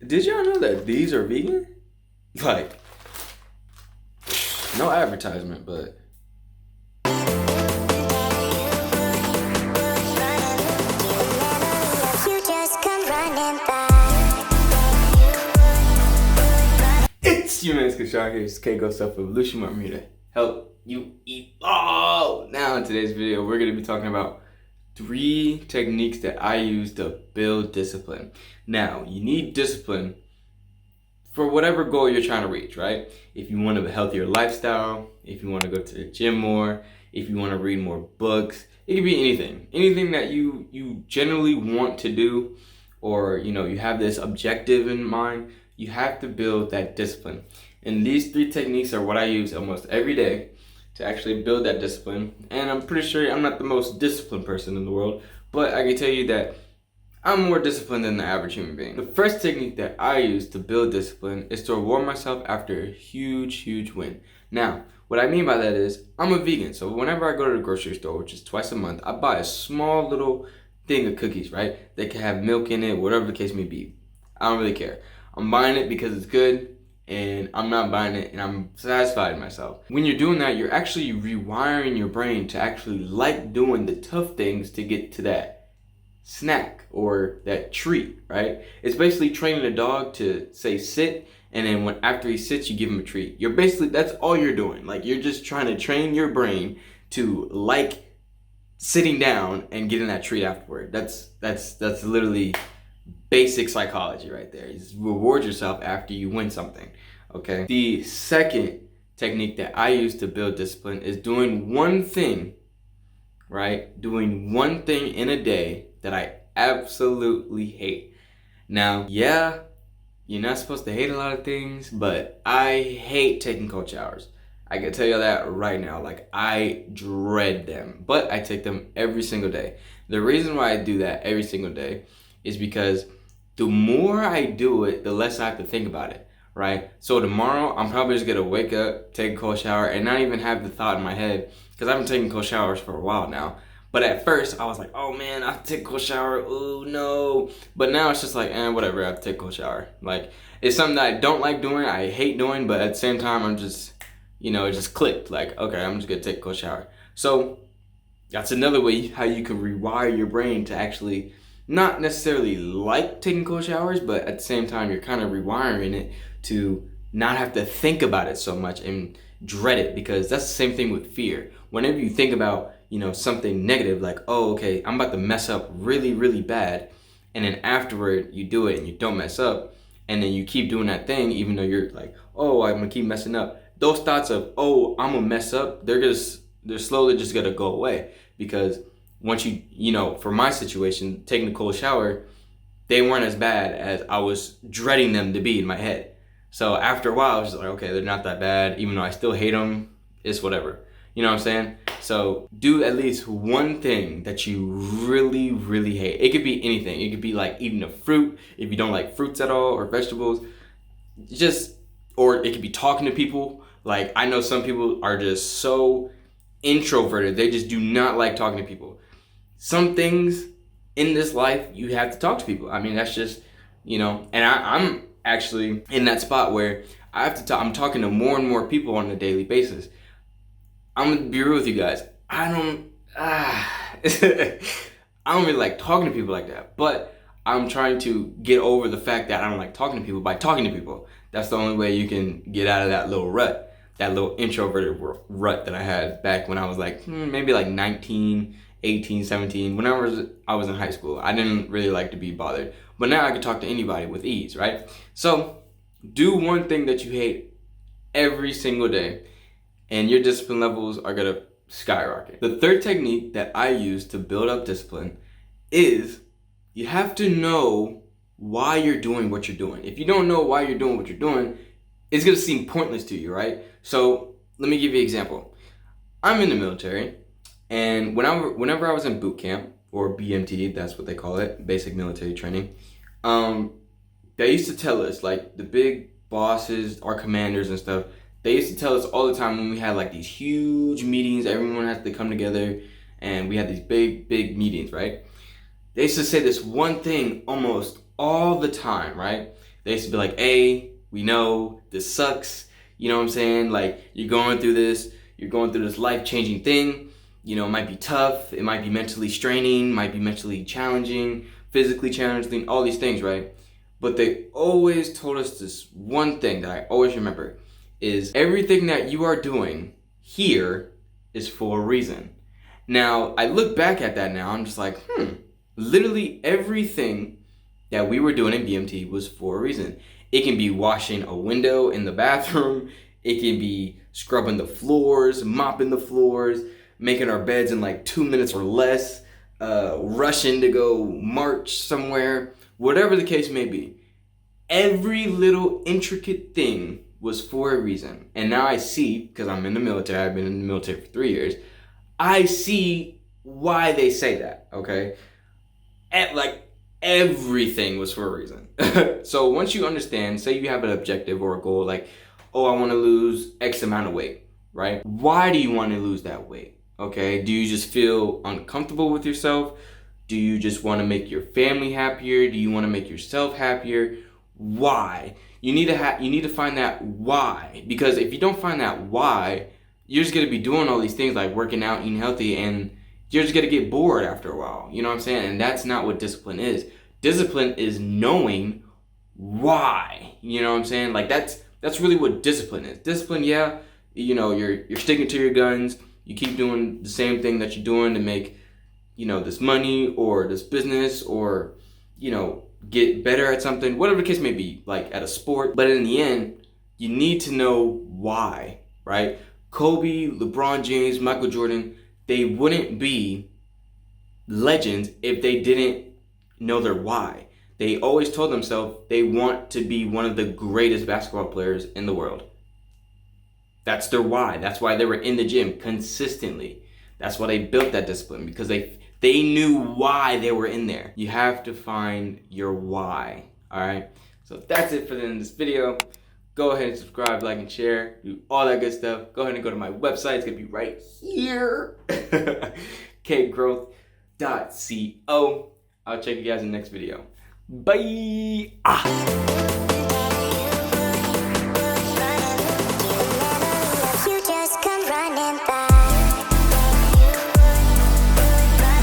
Did y'all know that these are vegan? Like, no advertisement, but it's your man's Kashar here. It's Keiko Self Evolution. I'm here to help you eat. Oh, now in today's video, we're gonna be talking about 3 techniques that I use to build discipline. Now, you need discipline for whatever goal you're trying to reach, right? If you want a healthier lifestyle, if you want to go to the gym more, if you want to read more books, it could be anything. Anything that you generally want to do, or you have this objective in mind, you have to build that discipline. And these 3 techniques are what I use almost every day to actually build that discipline. And I'm pretty sure I'm not the most disciplined person in the world, but I can tell you that I'm more disciplined than the average human being. The first technique that I use to build discipline is to reward myself after a huge win. Now, what I mean by that is I'm a vegan, so whenever I go to the grocery store, which is twice a month, I buy a small little thing of cookies, right? They can have milk in it, whatever the case may be. I don't really care. I'm buying it because it's good, and I'm not buying it and I'm satisfied in myself. When you're doing that, you're actually rewiring your brain to actually like doing the tough things to get to that snack or that treat, right? It's basically training a dog to say sit, and then after he sits, you give him a treat. That's all you're doing. Like, you're just trying to train your brain to like sitting down and getting that treat afterward. That's literally basic psychology right there. You just reward yourself after you win something, okay? The second technique that I use to build discipline is doing one thing, right? Doing one thing in a day that I absolutely hate. Now, yeah, you're not supposed to hate a lot of things, but I hate taking cold showers. I can tell you that right now. Like, I dread them, but I take them every single day. The reason why I do that every single day is because the more I do it, the less I have to think about it, right? So tomorrow, I'm probably just gonna wake up, take a cold shower, and not even have the thought in my head, because I've been taking cold showers for a while now. But at first, I was like, oh man, I have to take a cold shower, oh no. But now it's just like, whatever, I have to take a cold shower. Like, it's something that I don't like doing, I hate doing, but at the same time, I'm just, it just clicked. Like, okay, I'm just gonna take a cold shower. So that's another way how you can rewire your brain to actually not necessarily like taking cold showers, but at the same time, you're kind of rewiring it to not have to think about it so much and dread it, because that's the same thing with fear. Whenever you think about, something negative, like, oh, okay, I'm about to mess up really bad, and then afterward you do it and you don't mess up, and then you keep doing that thing even though you're like, oh, I'm gonna keep messing up. Those thoughts of, oh, I'm gonna mess up, they're slowly just gonna go away, because once for my situation, taking a cold shower, they weren't as bad as I was dreading them to be in my head. So after a while, I was just like, okay, they're not that bad. Even though I still hate them, it's whatever. You know what I'm saying? So do at least one thing that you really hate. It could be anything. It could be like eating a fruit if you don't like fruits at all, or vegetables. Or it could be talking to people. Like, I know some people are just so introverted. They just do not like talking to people. Some things in this life, you have to talk to people. I mean, that's just, and I'm actually in that spot where I have to talk. I'm talking to more and more people on a daily basis. I'm gonna be real with you guys. I don't really like talking to people like that, but I'm trying to get over the fact that I don't like talking to people by talking to people. That's the only way you can get out of that little rut, that little introverted rut that I had back when I was like, maybe like 19, 18, 17, whenever I was in high school. I didn't really like to be bothered. But now I can talk to anybody with ease, right? So do one thing that you hate every single day, and your discipline levels are gonna skyrocket. The third technique that I use to build up discipline is you have to know why you're doing what you're doing. If you don't know why you're doing what you're doing, it's gonna seem pointless to you, right? So let me give you an example. I'm in the military, and whenever I was in boot camp, or BMT, that's what they call it, basic military training, they used to tell us, like, the big bosses, our commanders and stuff, they used to tell us all the time when we had like these huge meetings, everyone has to come together, and we had these big meetings, right? They used to say this one thing almost all the time, right? They used to be like, hey, we know this sucks. You know what I'm saying? Like, you're going through this life-changing thing. You know, it might be tough. It might be mentally straining, might be mentally challenging, physically challenging, all these things, right? But they always told us this one thing that I always remember is everything that you are doing here is for a reason. Now, I look back at that now, I'm just like, literally everything that we were doing in BMT was for a reason. It can be washing a window in the bathroom. It can be scrubbing the floors, mopping the floors, making our beds in like 2 minutes or less, rushing to go march somewhere, whatever the case may be. Every little intricate thing was for a reason. And now I see, because I'm in the military, I've been in the military for 3 years, I see why they say that, okay? Like, everything was for a reason. So once you understand, say you have an objective or a goal, like, oh, I want to lose X amount of weight, right? Why do you want to lose that weight, okay? Do you just feel uncomfortable with yourself? Do you just want to make your family happier? Do you want to make yourself happier? Why? You need to find that why, because if you don't find that why, you're just going to be doing all these things like working out, eating healthy, and you're just going to get bored after a while. You know what I'm saying? And that's not what discipline is. Discipline is knowing why. You know what I'm saying? Like that's really what discipline is. Discipline, yeah, you know, you're sticking to your guns. You keep doing the same thing that you're doing to make, you know, this money or this business or, you know, get better at something, whatever the case may be, like at a sport. But in the end, you need to know why, right? Kobe, LeBron James, Michael Jordan, they wouldn't be legends if they didn't know their why. They always told themselves they want to be one of the greatest basketball players in the world. That's their why. That's why they were in the gym consistently. That's why they built that discipline, because they knew why they were in there. You have to find your why, all right? So that's it for the end of this video. Go ahead and subscribe, like, and share. Do all that good stuff. Go ahead and go to my website. It's going to be right here. kgrowth.co. I'll check you guys in the next video. Bye.